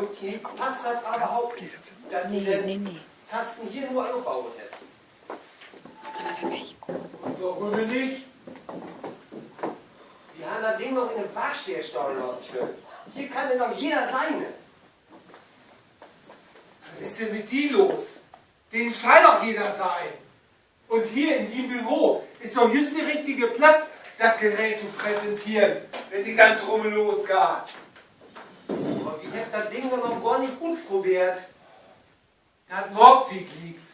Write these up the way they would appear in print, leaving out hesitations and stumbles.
und mir passt das überhaupt nicht, dass die den Kasten hier nur anbauen lässt. Und warum nicht? Wir haben das Ding noch in einem Waagstell lassen. Hier kann denn doch jeder seine. Was ist denn mit die los? Den scheint doch jeder sein. Und hier in dem Büro ist doch just der richtige Platz, das Gerät zu präsentieren, wenn die ganze Rummel losgeht. Aber ich hab das Ding noch gar nicht gut probiert. Das Morgweg liegt's.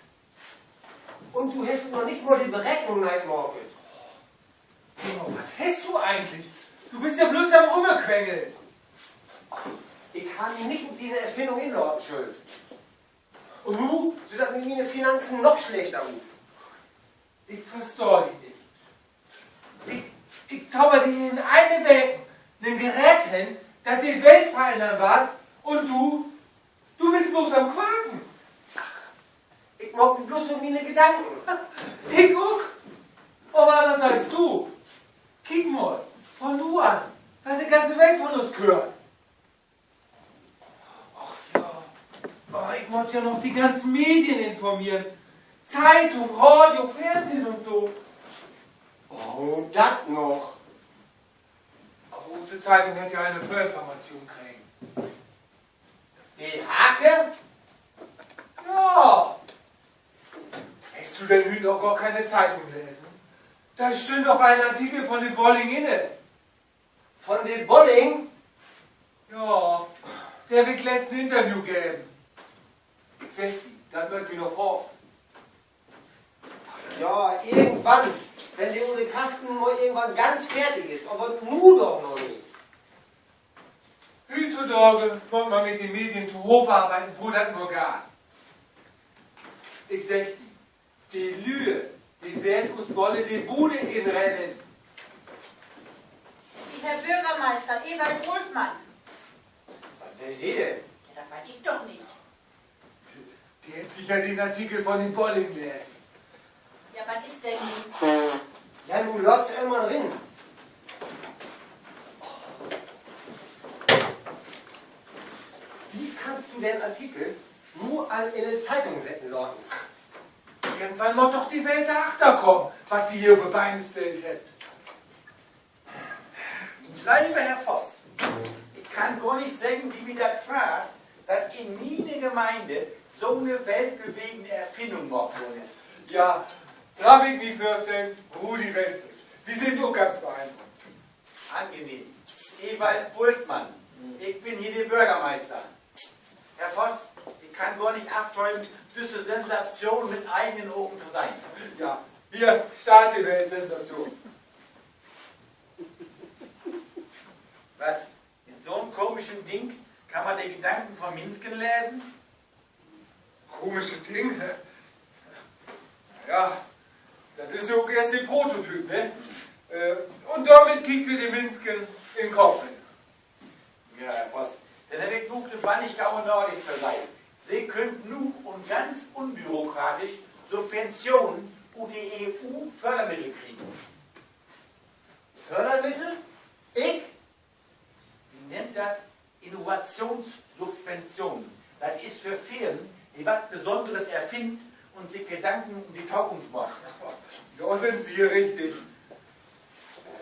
Und du hast noch nicht mal die Berechnung nachgemacht. Oh, was hast du eigentlich? Du bist ja bloß am Rummequengeln. Ich habe mich nicht mit dieser Erfindung in Lorden schuld. Und nun sind das mit meinen Finanzen noch schlechter gut. Ich verstehe dich nicht. Ich zauber dir in eine Welt ein Gerät hin, das die Welt verändern wird, und du bist bloß am Quaken. Ich mag bloß um meine Gedanken. Ich guck. Aber anders als du. Kick mal, von du an, dass die ganze Welt von uns gehört. Ach ja, oh, ich muss ja noch die ganzen Medien informieren. Zeitung, Radio, Fernsehen und so. Oh, das noch. Aber unsere Zeitung hätte ja eine Vorinformation kriegen. Die Hake? Ja. Hast du denn heute noch gar keine Zeitung lesen? Da stimmt doch ein Artikel von dem Bolling inne. Von dem Bolling? Ja, der wird gleich ein Interview geben. Ich sag die, dann wird die noch vor. Ja, irgendwann. Wenn der Uli Kasten mal irgendwann ganz fertig ist. Aber nur doch noch nicht. Heutzutage muss man mit den Medien zu Hof arbeiten, wo das nur geht. Ich sag die Lühe, die werden uns wolle die Bude inrennen. Die Herr Bürgermeister Ewald Rothmann. Was will die denn? Ja, das weiß ich doch nicht. Die hat sicher den Artikel von den Bolling gelesen. Ja, was ist denn nun? Ja, nun läuft's irgendwann rin. Wie kannst du den Artikel nur in eine Zeitung setzen lassen? Irgendwann muss doch die Welt dahinter kommen, was die hier auf die Beine gestellt hat. Lieber Herr Voss, ich kann gar nicht sagen, wie mir das fragt, dass in meine Gemeinde so eine weltbewegende Erfindung gemacht worden ist. Ja, Trafik wie Fürstin, Rudi Wenzel. Wir sind nur ganz beeindruckt. Angenehm. Ewald Bultmann, ich bin hier der Bürgermeister. Herr Voss, ich kann gar nicht abträumen, diese Sensation mit eigenen Augen zu sein. Ja, hier startet die Weltsensation. Was? In so einem komischen Ding kann man die Gedanken von Minsken lesen? Komische Ding. Ja, das ist so erst der Prototyp, ne? Und damit kriegt wir die Minsken in den Kopf. Ja, Herr Voss, dann habe ich genug, wann ich gar nicht verleihen. Sie könnten nun und ganz unbürokratisch Subventionen und die EU-Fördermittel kriegen. Fördermittel? Ich? Wie nennt das? Innovationssubventionen. Das ist für Firmen, die was Besonderes erfinden und sich Gedanken um die Zukunft machen. Da sind Sie hier richtig.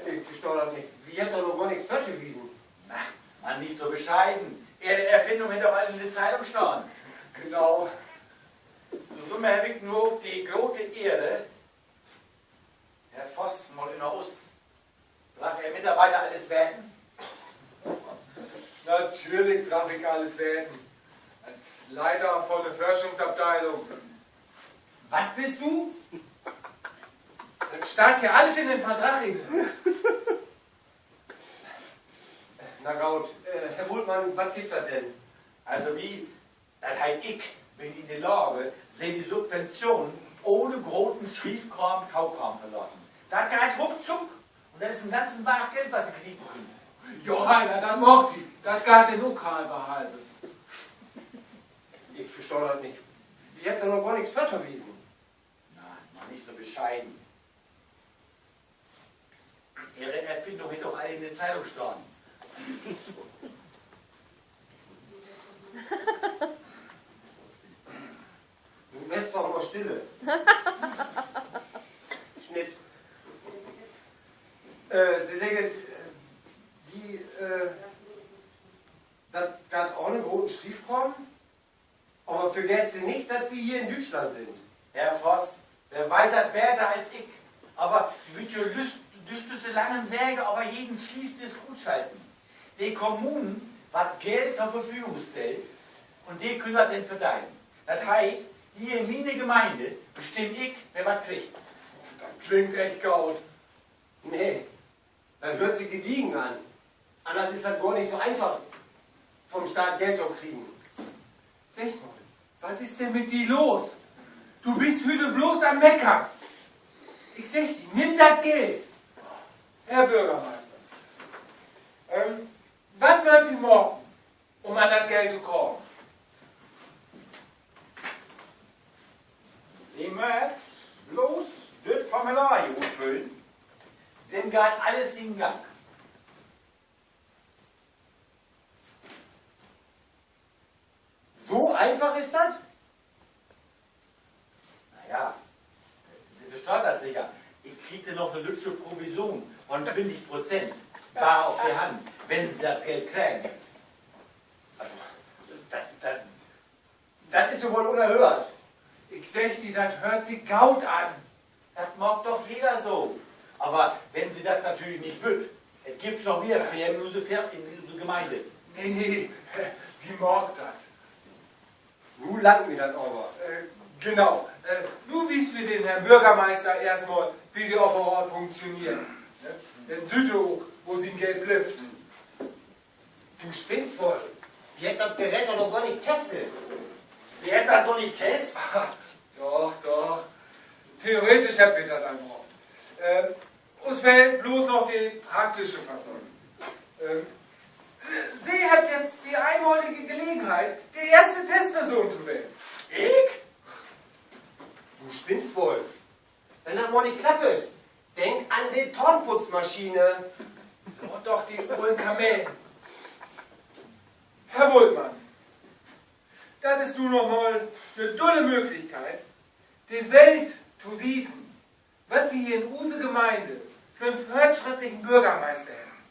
Ich verstehe das nicht. Wir haben doch noch gar nichts vorzuwiesen. Na, man nicht so bescheiden. Ihre Erfindung hätte auch alle in der Zeitung stehen. Genau. So habe ich nur die große Ehre, Herr Voss mal in der Us. Darf Ihr Mitarbeiter alles werden? Natürlich darf ich alles werden. Als Leiter von der Forschungsabteilung. Was bist du? Das steht hier alles in den Vertrag hinein. Na gut, Herr Bultmann, was gibt das denn? Also wie, das heißt ich bin in der Lage, sie die Subventionen ohne großen Schriefkram, Kaukram verloren. Das geht ruckzuck und das ist ein ganzen Bach Geld, was sie kriegen können. Johanna, das mag die. Das geht in Ukral behalten. Ich verstehe das nicht. Wir haben doch noch gar nichts vorzuwiesen. Na, mal nicht so bescheiden. Ihre Erfindung hätte doch alle in der Zeitung stehen. Du wärst doch mal stille. Schnitt. Sie sagen, wie, das auch einen roten Stief kommen? Aber vergessen Sie nicht, dass wir hier in Deutschland sind. Herr Voss, wer weiter besser als ich. Aber mit ihr düsteste langen Wege, aber jeden Schließen ist gut schalten. Die Kommunen, was Geld zur Verfügung stellt, und die können das denn verteilen. Das heißt, hier in meine Gemeinde bestimme ich, wer was kriegt. Das klingt echt gaut. Nee, dann hört sie gediegen an. Anders ist das gar nicht so einfach, vom Staat Geld zu kriegen. Sag mal, was ist denn mit dir los? Du bist heute bloß am Meckern. Ich sag dir, nimm das Geld. Herr Bürgermeister, was mögt ihr morgen, um an das Geld zu kommen? Sie mögt bloß das Formular ausfüllen, dann geht alles in Gang. So einfach ist das? Naja, Sie verstehen das sicher. Ich kriegte noch eine lübsche Provision von 20%. Bar auf die Hand, wenn Sie das Geld kriegen. Also, das ist ja wohl unerhört. Ich sag dir, das hört sich gaut an. Das mag doch jeder so. Aber wenn Sie das natürlich nicht will, es gibt noch mehr Pferde in unserer Gemeinde. Nee, wie mag das? Nun langt mir das aber. Genau. Nun wissen wir den Herrn Bürgermeister erstmal, wie die Apparat funktioniert. Den Südhoch, wo sie ein Geld blifft. Du spinnst wohl. Die hätten das Gerät doch noch gar nicht testet. Sie hätten das doch nicht testen. Doch. Theoretisch habt ihr das einfach. Uns fehlt bloß noch die praktische Verfolgung. Sie hat jetzt die einmalige Gelegenheit, die erste Testperson zu wählen. Ich? Du spinnst wohl. Wenn das mal nicht klappt, denk an die Tornputzmaschine. Doch die hohen Kamellen. Herr Bultmann, das ist nun noch mal eine tolle Möglichkeit, die Welt zu wiesen, was wir hier in unsere Gemeinde für einen fortschrittlichen Bürgermeister haben,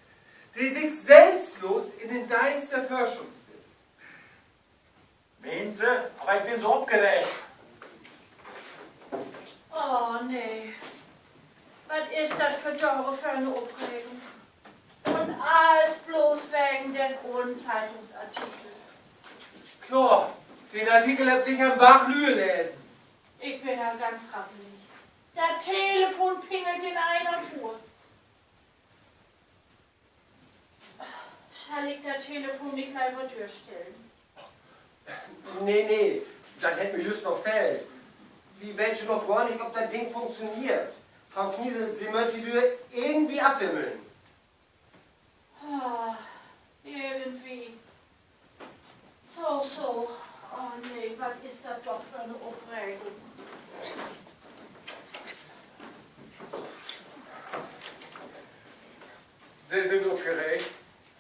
die sich selbstlos in den Dienst der Forschung stellt. Meinen Sie? Aber ich bin so abgeregt. Oh, nee. Was ist das für eine Aufregung? Und alles bloß wegen den großen Zeitungsartikel. Klar, den Artikel habt sicher im Bach-Lühe lesen. Ich bin ja ganz rappelig. Das Telefon pingelt in einer Tour. Soll ich das Telefon nicht gleich vor die Tür stellen? Nee, das hätte mir just noch fehlt. Wie welche noch gar nicht, ob das Ding funktioniert. Frau Kniesel, Sie möchte die Tür irgendwie abwimmeln. Ah, irgendwie. So. Oh nee, was ist das doch für eine Aufregung? Sie sind aufgeregt.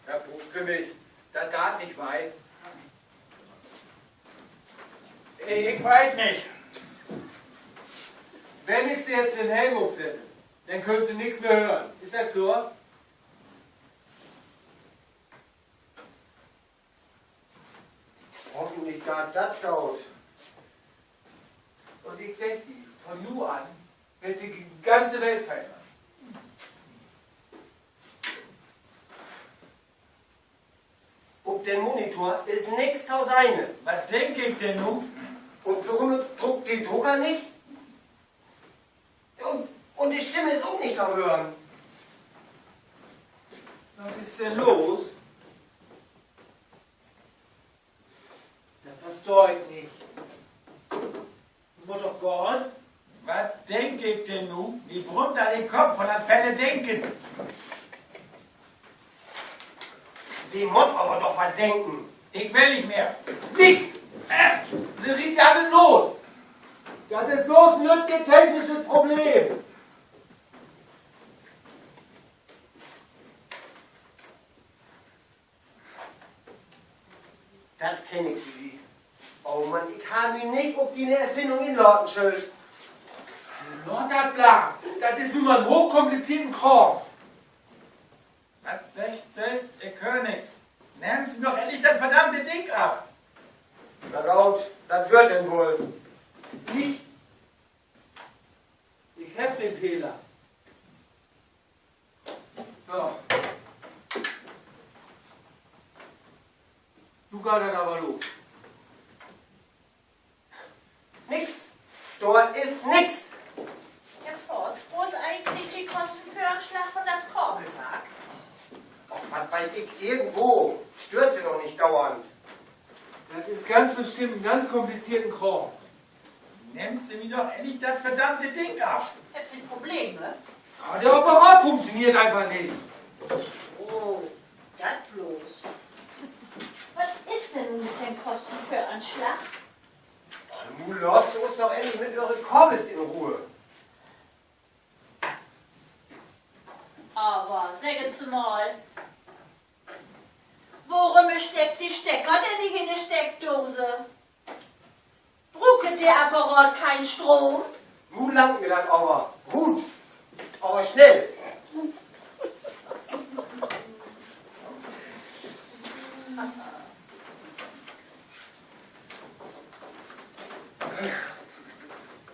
Ja, ruft sie nicht. Das geht nicht weit. Ich weiß nicht. Wenn ich sie jetzt in den Helm aufsetze, dann können sie nichts mehr hören. Ist das klar? Hoffentlich gar das gaut. Und ich sag dir, von nun an wird sich die ganze Welt verändern. Ob der Monitor ist nix tau seine. Was denke ich denn nun? Und warum druckt den Drucker nicht? Und die Stimme ist auch nicht zu hören. Was ist denn los? Das verstehe ich nicht. Du musst doch gehen. Was denke ich denn nun? Die brummt an den Kopf und an Fälle denken. Die Mott aber doch was denken. Ich will nicht mehr. Nicht! Sie riecht ja alles los! Das ist bloß ein lütge technisches Problem. Das kenne ich wie. Oh Mann, ich habe mich nicht auf die Erfindung in Lorten schuld. Nordabla, das ist nun mal ein hochkomplizierten Kram. Was sagt ihr Königs? Nehmen Sie doch endlich das verdammte Ding ab! Na gut, das wird denn wohl. Nicht. Ich heft den Fehler. Ja. Du geh dann aber los. Nix. Dort ist nix. Herr Voss, wo ist eigentlich die Kosten für einen Schlag von der Korbelmark? Och, was weiß ich, irgendwo. Stört sie noch nicht dauernd. Das ist ganz bestimmt ein ganz komplizierten Kram. Nehmen Sie mir doch endlich das verdammte Ding ab! Hat sie Probleme? Ja, der Apparat funktioniert einfach nicht. Oh, das bloß. Was ist denn nun mit den Kosten für einen Schlag? Oh, nun lasst uns doch endlich mit euren Korbels in Ruhe. Aber, sagen Sie mal, worum steckt die Stecker denn nicht in der Steckdose? Braucht der Apparat keinen Strom? Nun langt mir das aber. Gut. Aber schnell.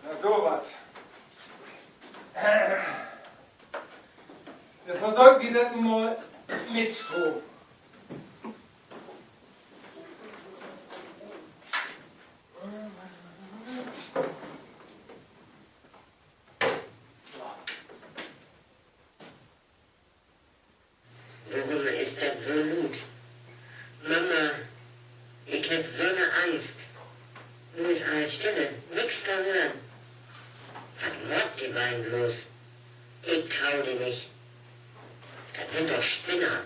Na sowas. Wir versorgen die das mal mit Strom. Warum ist das so laut? Mama, ich hab so eine Angst. Nun ist alles Stille, nichts zu hören. Was macht die beiden bloß? Ich trau dir nicht. Das sind doch Spinner.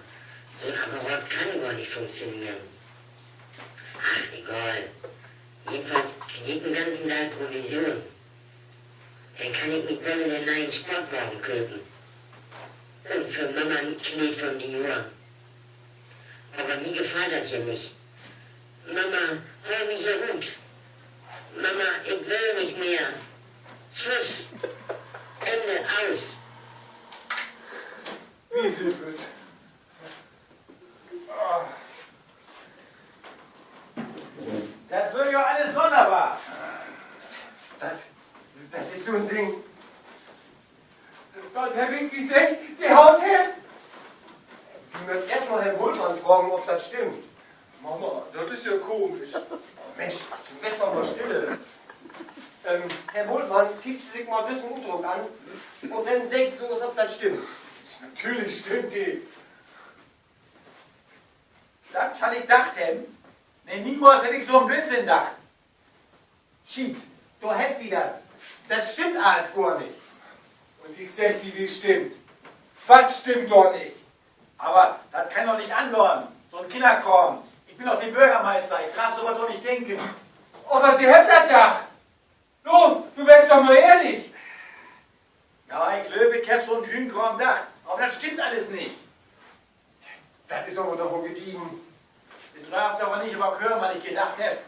So ein Apparat kann gar nicht funktionieren. Ach, egal. Jedenfalls krieg ich den ganzen Tag Provision. Dann kann ich mit Wolle den neuen Sportwagen kaufen. Und für Mama ein Kleid von Dior. Aber mir gefällt das hier nicht. Mama, hör mich hier gut. Mama, ich will nicht mehr. Schluss. Ende, aus. Wie sie wird. Das wird ja alles sonderbar! Das ist so ein Ding. Gott, Herr Winky sagt, die haut hin. Du musst erstmal Herrn Bullmann fragen, ob das stimmt. Mama, das ist ja komisch. Mensch, du bist doch mal stille. Herr Bullmann, gibt sich mal diesen Umdruck an und dann sagt so, als ob das stimmt. Natürlich stimmt die. Das kann ich gedacht haben. Nee, niemals hätte ich so einen Blödsinn gedacht. Schied, du hätt wieder. Das stimmt alles gar nicht. Und ich sag dir, wie stimmt. Was stimmt doch nicht? Aber das kann doch nicht andauern. So ein Kinderkram. Ich bin doch der Bürgermeister. Ich darf sowas doch nicht denken. Aber sie hat das Dach. Los, du wärst doch mal ehrlich. Ja, ich glaube, ich hab so ein Hühnkram gedacht. Aber das stimmt alles nicht. Das ist aber doch wohl gediegen. Sie darf doch nicht überhören, was ich gedacht habe.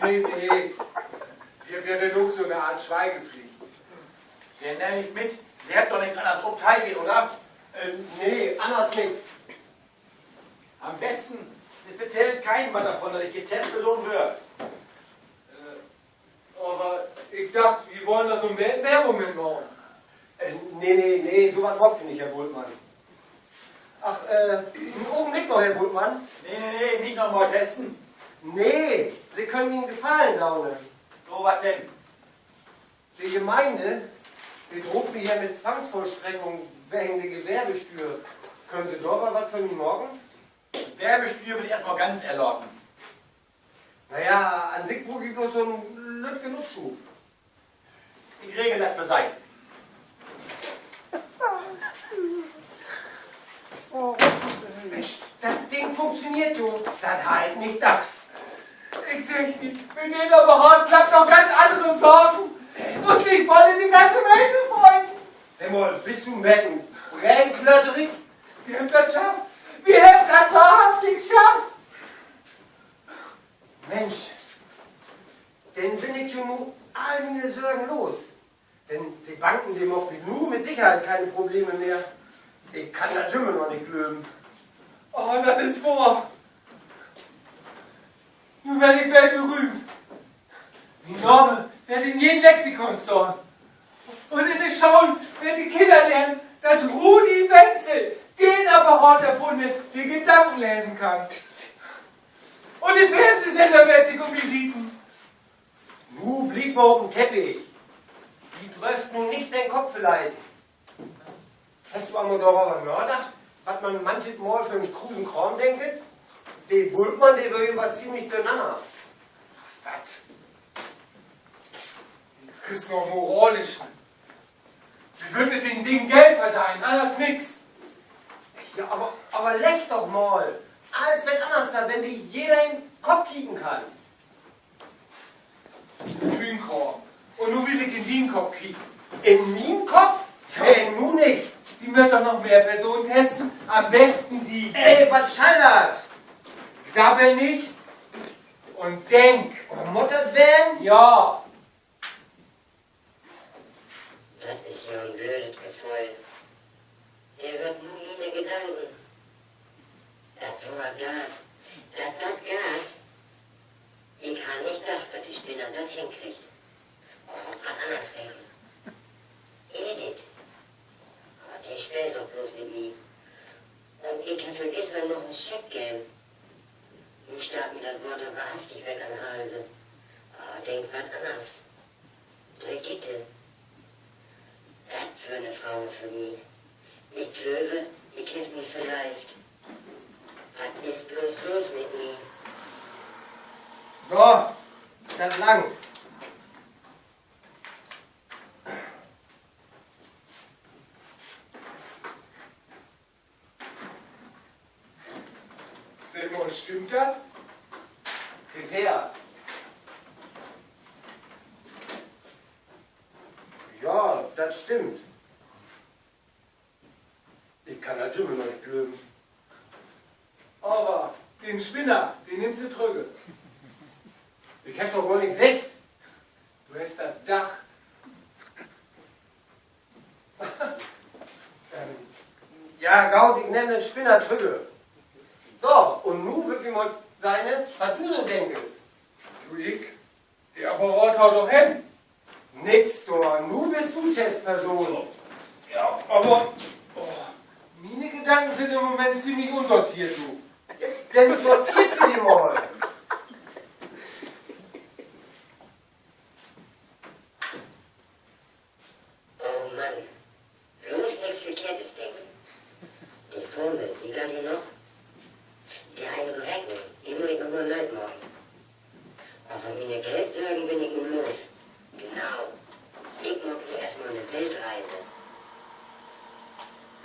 Nee. Hier hat ja der Luchs so eine Art Schweigepflicht. Den nehme ich mit. Sie hat doch nichts anderes obteilt, oder? Nee, anders nix. Am besten, sie erzählt keinem was davon, dass ich Testperson wird. Aber ich dachte, wir wollen da so eine Werbung mitmachen. Nee, sowas macht wir nicht, Herr Bultmann. Ach, einen Augenblick noch, Herr Bultmann. Nee, nicht nochmal testen. Nee, Sie können Ihnen gefallen, Laune. So, was denn? Die Gemeinde, die droht mir hier mit Zwangsvollstreckung wegen der Gewerbesteuer. Können Sie doch mal was für mich morgen? Werbesteuer will ich erstmal ganz erläutern. Naja, an sich brauche ich bloß so einen Lütgenutzschub. Ich regel das für sein. Mensch, das Ding funktioniert, du. Das halt nicht gedacht. Ich sag's dir, mit dem Apparat klappt auch ganz andere Sorgen. Muss nicht voll in die ganze Welt zu freuen. Himmel, bist du Metten? Brennklötterig? Wir haben das geschafft. Wir haben das wahrhaftig geschafft. Sicherheit keine Probleme mehr. Ich kann das immer noch nicht glöben. Oh, das ist wahr. Nun werde ich weltberühmt. Die Name wird in jedem Lexikon stehen. Und in den Schauen werden die Kinder lernen, dass Rudi Wenzel den Apparat erfunden hat, der Gedanken lesen kann. Und die Fernsehsender werden sich um die bieten. Nu blieb mal auf dem Teppich. Die trifft nun nicht den Kopf leisen. Hast du einmal darüber Mörder, was man manches Mal für einen krusen Kram denkt? Den Bultmann, der wird über ziemlich durcheinander. Was? Jetzt kriegst du noch moralischen. Wir würden mit den Dingen Geld verdienen, anders nix. Ja, aber leck doch mal. Alles wird anders da, wenn dir jeder in den Kopf kicken kann. Kühnkram. Und nun will ich in den Kopf kriegen. In meinem Kopf? Nee, nun nicht. Die wird doch noch mehr Personen testen. Am besten die. Ey, was schallert? Sabbel nicht und denk. Muttert werden? Ja. Das ist ja ein blödes Gefühl. Der wird nur meine Gedanken. Das so geht. Das geht. Ich habe nicht gedacht, dass die Spinner das hinkriegt. Oh, kann anders reden. Edith. Oh, der spielt doch bloß mit mir. Und ich kann für gestern noch einen Scheck geben. Du starb mir das Wort wahrhaftig weg an den Halse. Oh, denk was anders. Brigitte. Das für eine Frau für mich. Ich glaube, ich hätte mich vielleicht. Was ist bloß los mit mir? So, das langt. Simon, stimmt das? Wer? Ja, das stimmt. Ich kann das immer noch nicht glöben. Aber den Spinner, den nimmst du trüge. Ich hab doch gar nicht gesagt. Du hast das Dach. Ja, Gaut, ich nenne den Spinner Trügge. So, und nu wird mir mal seine, was du so denkst. Du, ich? Der Apparat haut doch hin. Nix, du, nu bist du Testperson. Ja, aber meine Gedanken sind im Moment ziemlich unsortiert, du. Denn sortiert für die mal. Oh Mann. Bloß nichts Verkehrtes denken. Die Formel, die geht hier noch. Die eine Berechnung, die muss ich noch mal leid machen. Aber von meiner Geldsorgen bin ich nun los. Genau. Ich mache mir erstmal eine Weltreise.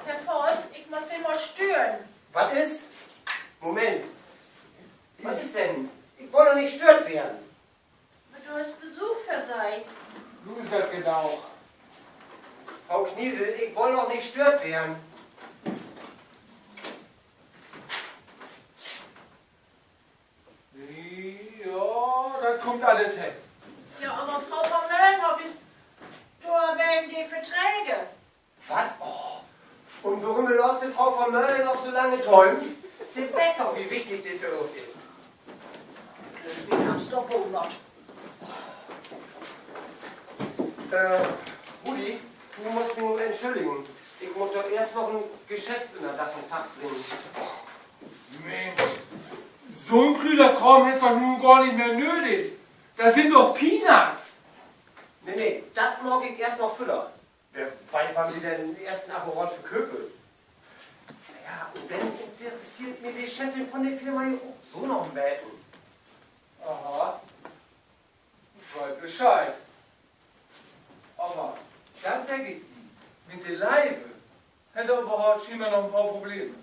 Herr Voss, ich muss Sie mal stören. Was ist? Moment. Was ist denn? Ich wollte doch nicht stört werden. Du hast Besuch für sei. Du ist das genau. Frau Kniesel, ich wollte doch nicht stört werden. Ja, das kommt alles hin. Ja, aber Frau von Möllenhoff ist da wegen die Verträge. Was? Oh. Und warum will uns die Frau von Möller noch so lange träumen? Sie weiß doch, wie wichtig das für uns ist. Ich hab's doch wohl noch. Rudi, du musst mich nur entschuldigen. Ich muss doch erst noch ein Geschäft in der Dach und Tag bringen. Mensch, so ein kühler Kram ist doch nun gar nicht mehr nötig. Das sind doch Peanuts. Nee, das mag ich erst noch füttern. Wer weiß, wann wir denn den ersten Apparat für Köpel. Naja, und dann interessiert mir die Chefin von der Firma hier auch so noch ein Betten. Aha, ich weiß Bescheid. Aber, dann sag ich die, mit der Leibe hätte überhaupt scheinbar noch ein paar Probleme.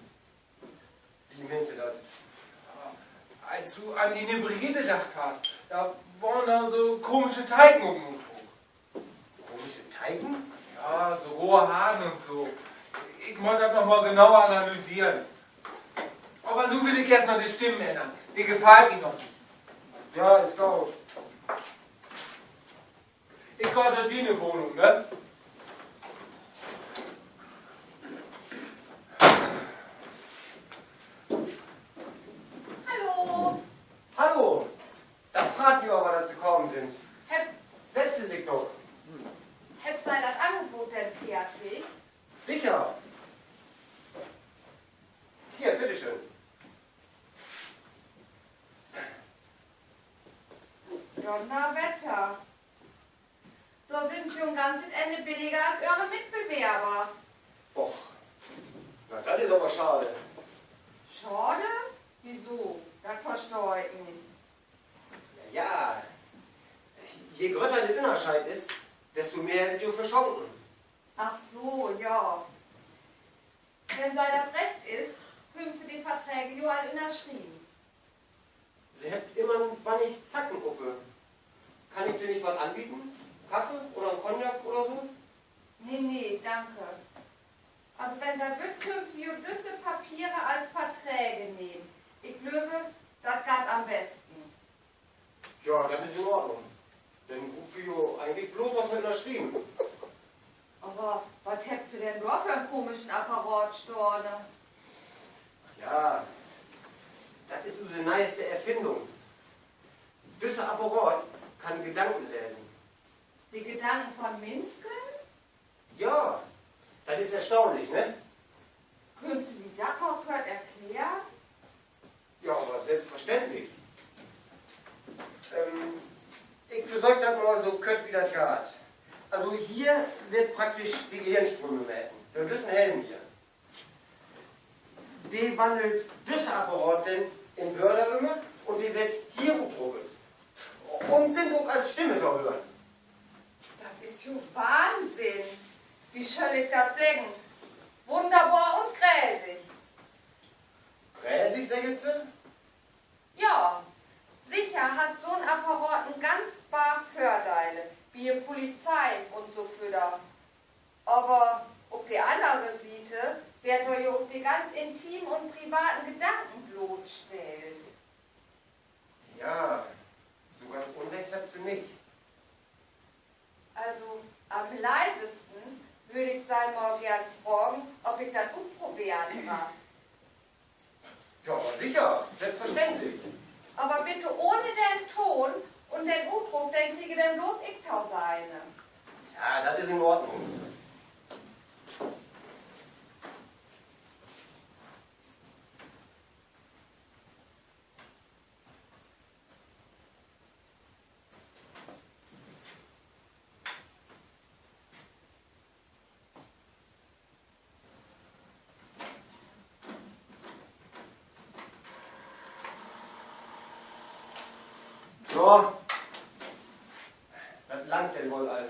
Wie meinst du das? Als du an die Brigitte gedacht hast, da waren da so komische Teigen um den Mund. Komische Teigen? Ja, so rohe Haaren und so. Ich wollte das nochmal genauer analysieren. Aber nun will ich erstmal die Stimmen ändern. Die gefällt mir noch nicht. Ja, ist gut. Ich hatte die eine Wohnung, ne? Donnerwetter. Da sind Sie um ganzes Ende billiger als eure Mitbewerber. Och, na das ist aber schade. Schade? Wieso? Das verstehe ich nicht. Ja, je größer der Innerscheid ist, desto mehr dürfen wir schonken. Ach so, ja. Wenn sei das recht ist, hümpfe die Verträge nur all unterschrieben. Sie habt immer wann ich Zackenuppe. Kann ich Sie nicht was anbieten? Kaffee oder ein Cognac oder so? Nee, danke. Also wenn Sie wirklich jüdische Papiere als Verträge nehmen, ich glaube, das geht am besten. Ja, das ist in Ordnung. Denn Rufio eigentlich bloß was unterschrieben. Aber was habt ihr denn da für einen komischen Apparat, Storne? Ja, das ist unsere neueste Erfindung. Dieser Apparat kann Gedanken lesen. Die Gedanken von Minsken? Ja, das ist erstaunlich, ne? Könntest du mir das noch kurz erklären? Ja, aber selbstverständlich. Ich versorge das mal so kurz wie das geht. Also hier wird praktisch die Gehirnströme messen. Das ist ein Helm hier. Die wandelt das Apparat denn in Wörter um und die wird hier gedruckt. Und sind auch als Stimme da hören. Das ist ja Wahnsinn. Wie soll ich das sagen? Wunderbar und gräsig. Gräsig, sagt sie? Ja, sicher hat so ein Apparat einen ganz paar Vorteile, wie die Polizei und so fütter. Aber auf die andere Seite werden ja auch die ganz intimen und privaten Gedanken bloßgestellt. Ja, so ganz Unrecht hat sie nicht. Also am leidesten würde ich sei mal gern fragen, ob ich das umprobieren mag. Ja, aber sicher, selbstverständlich. Aber bitte ohne den Ton und den Udruck, den kriege denn bloß ich tau seine. Ja, das ist in Ordnung. So, das langt denn wohl all.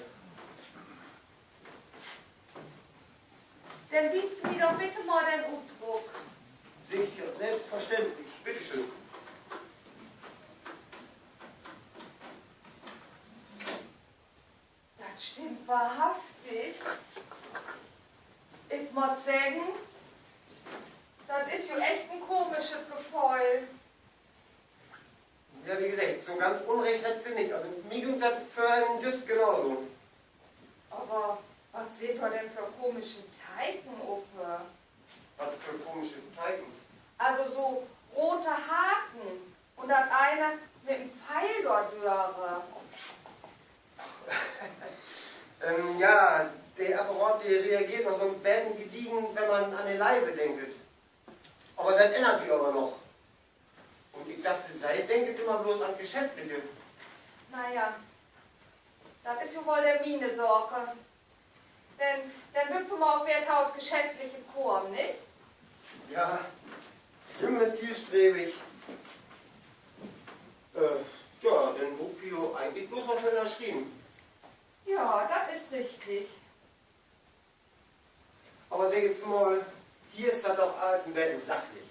Dann liest mir doch bitte mal den Udruck. Sicher, selbstverständlich. Bitteschön. Das stimmt wahrhaftig. Ich muss sagen, das ist ja echt ein komisches Gefühl. Ja, wie gesagt, so ganz Unrecht hat sie nicht. Also mir ging das für einen just genauso. Aber was seht ihr denn für komische Teigen, Opa? Was für komische Teigen. Also so rote Haken und das eine mit einem Pfeil dort rühre. Ja, der Apparat, der reagiert noch so ein bisschen gediegen, wenn man an die Leibe denkt. Aber das ändert sich aber noch. Und ich dachte, sei denkt immer bloß an Geschäftliche. Naja, das ist ja wohl der mine Sorge. Denn dann hüpfen wir auf Wert auf geschäftliche Form, nicht? Ja, junge, zielstrebig. Ja, den Rufio eigentlich bloß noch unterschrieben. Ja, das ist richtig. Aber sag jetzt mal, hier ist das doch alles ein bisschen sachlich.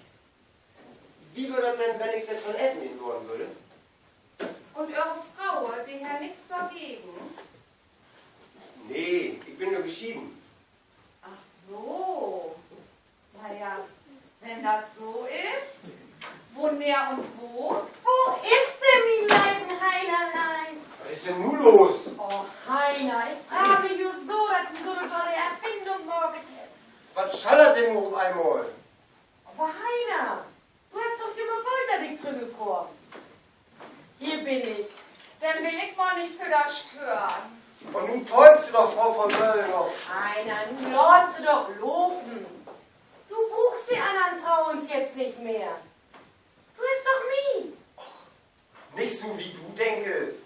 Wie würde das denn, wenn ich es jetzt von Eltern hören würde? Und eure Frau, die hat nichts dagegen? Nee, ich bin nur geschieden. Ach so. Naja, wenn das so ist, wo näher und wo? Wo ist denn mein Leiden, Heinerlein? Was ist denn nun los? Oh, Heiner, ich frage just so, dass du so eine tolle Erfindung morgen hast. Was schallert denn noch einmal? Aber Heiner, du hast doch immer Folterdick zurückgekommen. Hier bin ich. Dann will ich mal nicht für das stören. Und nun täubst du doch, Frau von Möllendorf. Heiner, nun lorst du doch loben. Du buchst die anderen Frauen jetzt nicht mehr. Du bist doch nie. Nicht so, wie du denkst.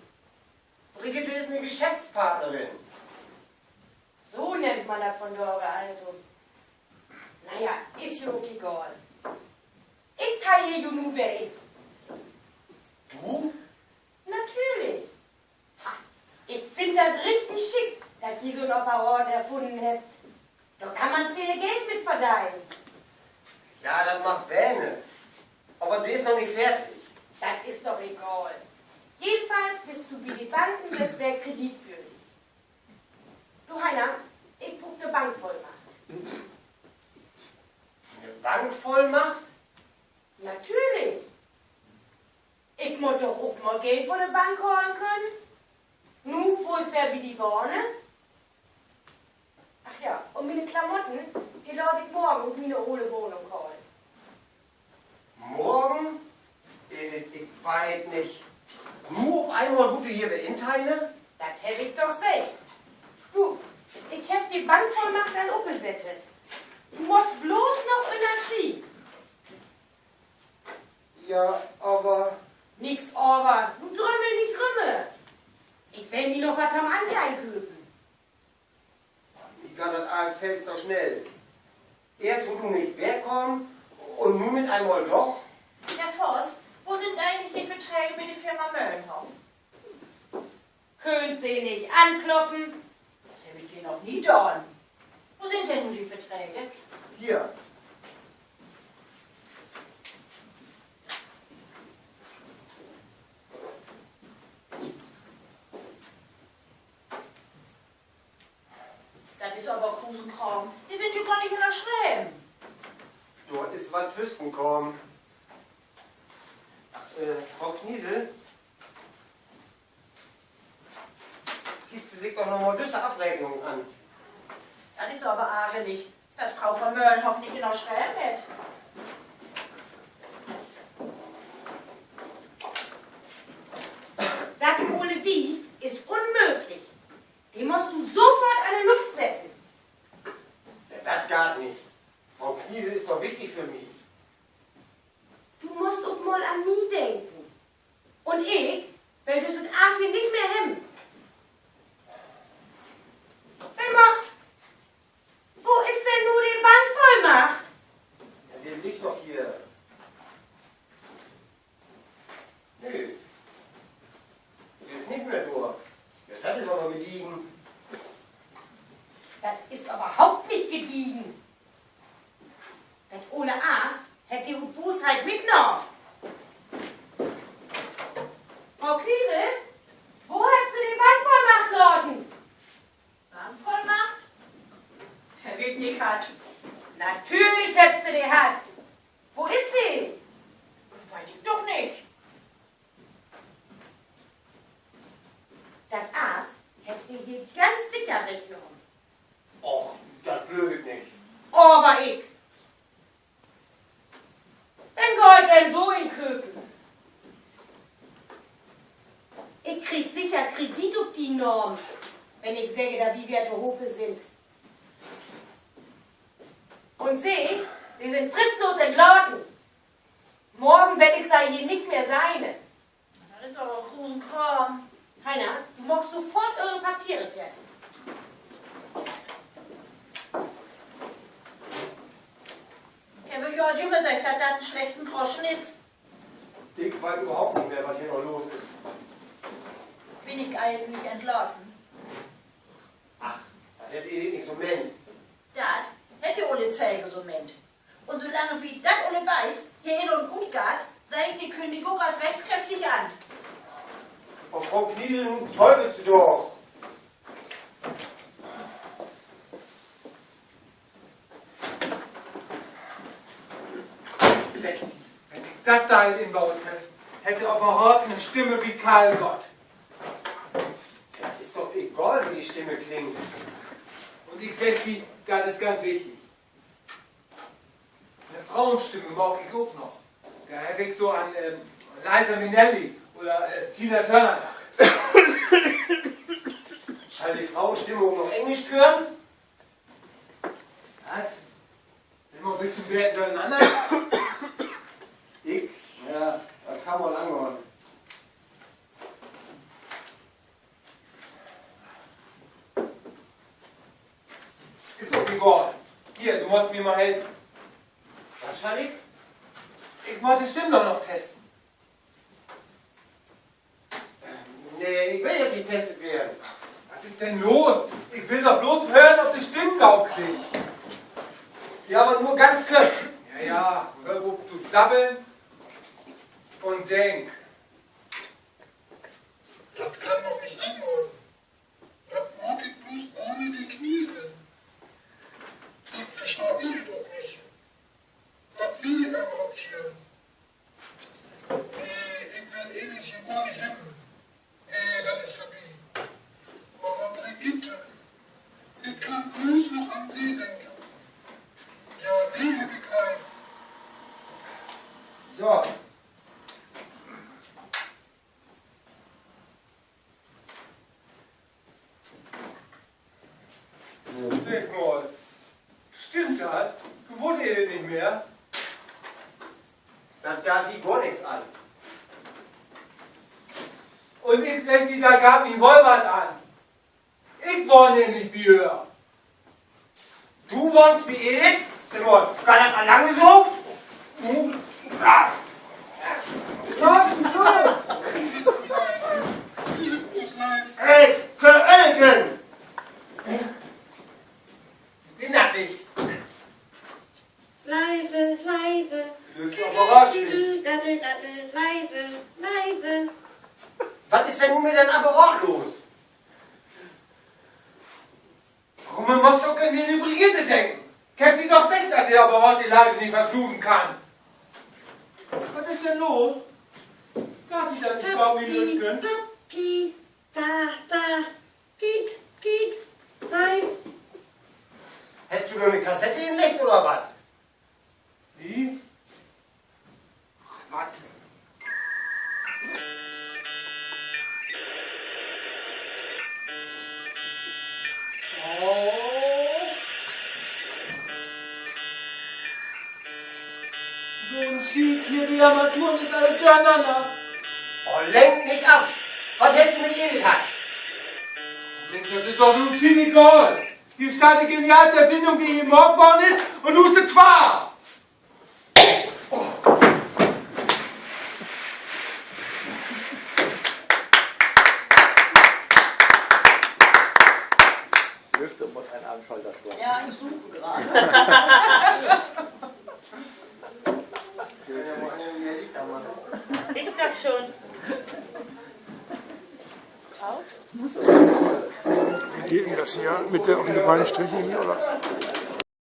hier ja nu wer ich. Du? Natürlich. Ha, ich finde das richtig schick, dass ihr so ein Apparat erfunden habt. Da kann man viel Geld mit verdienen. Ja, das macht Wähne. Aber der ist noch nicht fertig. Das ist doch egal. Jedenfalls bist du bei den Banken jetzt wer kreditwürdig. Du Heiner, ich brauch eine Bankvollmacht. Eine Bankvollmacht? Natürlich. Ich muss doch auch mal Geld von der Bank holen können. Nu, wo ich wer wie die Worne. Ach ja, und meine Klamotten, die lade ich morgen und meine hohle Wohnung holen. Morgen? Ich weiß nicht. Nur auf einmal, wo du hier beinteilen? Das hätte ich doch gesagt. Du, ich hab die Bankvollmacht dann umgesetzt. Du musst bloß noch in der Krieg. Ja, aber... Nix aber, du Trümmel nicht Krümme. Ich will mir noch was am Anteil köpen. Wie kann das alles fällt so schnell? Erst wo du nicht wegkommst und nun mit einmal doch? Herr Voss, wo sind eigentlich die Verträge mit der Firma Möllenhoff? Könnt sie nicht ankloppen? Das habe ich hier noch nie getan. Wo sind denn nun die Verträge? Hier. Das ist aber Krusenkram. Die sind ja gar nicht unterschrieben. Dort ist was Hüsten kommen. Frau Kniesel? Gibt sie sich doch noch mal diese Abrechnung an? Das ist aber argelig, dass Frau von Möllenhoff nicht unterschrieben hat. Das ohne Wief ist unmöglich. Die musst du sofort an die Luft setzen. Ja, das gar nicht. Frau Kniesel ist doch wichtig für mich. Du musst auch mal an mich denken. Und ich, weil du das Asien nicht mehr hin. Sag mal, wo ist denn nur die Bankvollmacht? Ja, der liegt doch hier. Nö. Der ist nicht mehr durch. Ja, das ist aber gediegen. Das ist überhaupt nicht gediegen. Das ohne Aas hätte die Bosheit mitgenommen. Frau Kniesel, wo hat sie die Bankvollmacht lauten? Bankvollmacht? Herr Witt nicht hat. Natürlich hat sie die hat. Wo ist sie? Weiß ich doch nicht. Das Aas hätte hier ganz sicher weggenommen. Och, das blödet nicht. Aber ich. Dann geht denn so in Köpen. Ich krieg sicher Kredit auf die Norm, wenn ich sage, da wie Werte hoch sind. Und sie sind fristlos entlauten. Morgen werde ich sei hier nicht mehr seine. Das ist aber Krusenkram. Heiner, du machst sofort eure Papiere fertig. Herr George immer sagt, dass das einen schlechten Groschen ist. Ich weiß überhaupt nicht mehr, was hier noch los ist. Bin ich eigentlich entlassen? Ach, das hätte ihr nicht so meint. Das hätte ohne Zähne so meint. Und solange wie das ohne weiß, hier hin und gut geht, sei ich die Kündigung als rechtskräftig an. Auf Frau Kniesel, nun teufelst du doch. Wenn ich das da inbaut hätte aber heute eine Stimme wie Karl Gott. Das ist doch egal, wie die Stimme klingt. Und ich sag die, das ist ganz wichtig. Eine Frauenstimme mag ich auch noch. Da hätte ich so an Liza Minnelli oder Tina Turner. Soll die Frauenstimmung noch Englisch hören? Was? Sind wir ein bisschen durcheinander? Ich? Ja, das kann man angehören. Ist doch egal. Hier, du musst mir mal helfen. Was, Schallig? Ich Ich wollte die Stimme doch noch testen. Nee, ich will jetzt nicht getestet werden. Was ist denn los? Ich will doch bloß hören, ob die Stimmgau klingt. Ja, aber nur ganz kurz. Ja, hör auf du sabbeln und denk. Das kann doch nicht anholen. Das mag ich bloß ohne die Kniesel. Das verstehe ich doch nicht. Was will ich überhaupt hier? Nee, ich will eh nicht hier gar nicht hin. Nee, das ist vorbei. Aber Brigitte, ich kann bloß noch an sie denken. Ja, die hab ich auch. So. Sag mal, stimmt das? Du wohnst hier nicht mehr? Dann da die gar nichts an. Und ich sag dir, da gab mich wohl was an. Ich wohne hier nicht wie ihr. Du wohnst wie ich? Simon, war das mal lange so? Ja. Was ist los? Ey, Kölgen! Ich bin das nicht. Leise, leise. Du bist aber ratschlich. Daddel, daddel, leise, leise. Was ist denn nun mit dem Apparat los? Warum musst du an die Brigitte denken? Kämpft die doch selbst, dass der Apparat die Leute nicht verklusen kann. Was ist denn los? Darf ich da nicht bauen, wie wir können? Papi, da, piep, piep, nein. Hast du nur eine Kassette im Licht oder was? Wie? Was? Oh. So ein Schied hier, die Armaturen ist alles durcheinander. Oh, lenk nicht ab! Was hast du mit ihr gehabt? Mensch, das ist doch nun viel egal. Hier steht die genialste Erfindung, die im Morgen worden ist, und du bist wahr. Dürfte muss ein Anschalter schlagen. Ja, ich suche gerade. Ich dachte schon. Wie geht denn das hier? Mit der auf die beiden Striche hier, oder?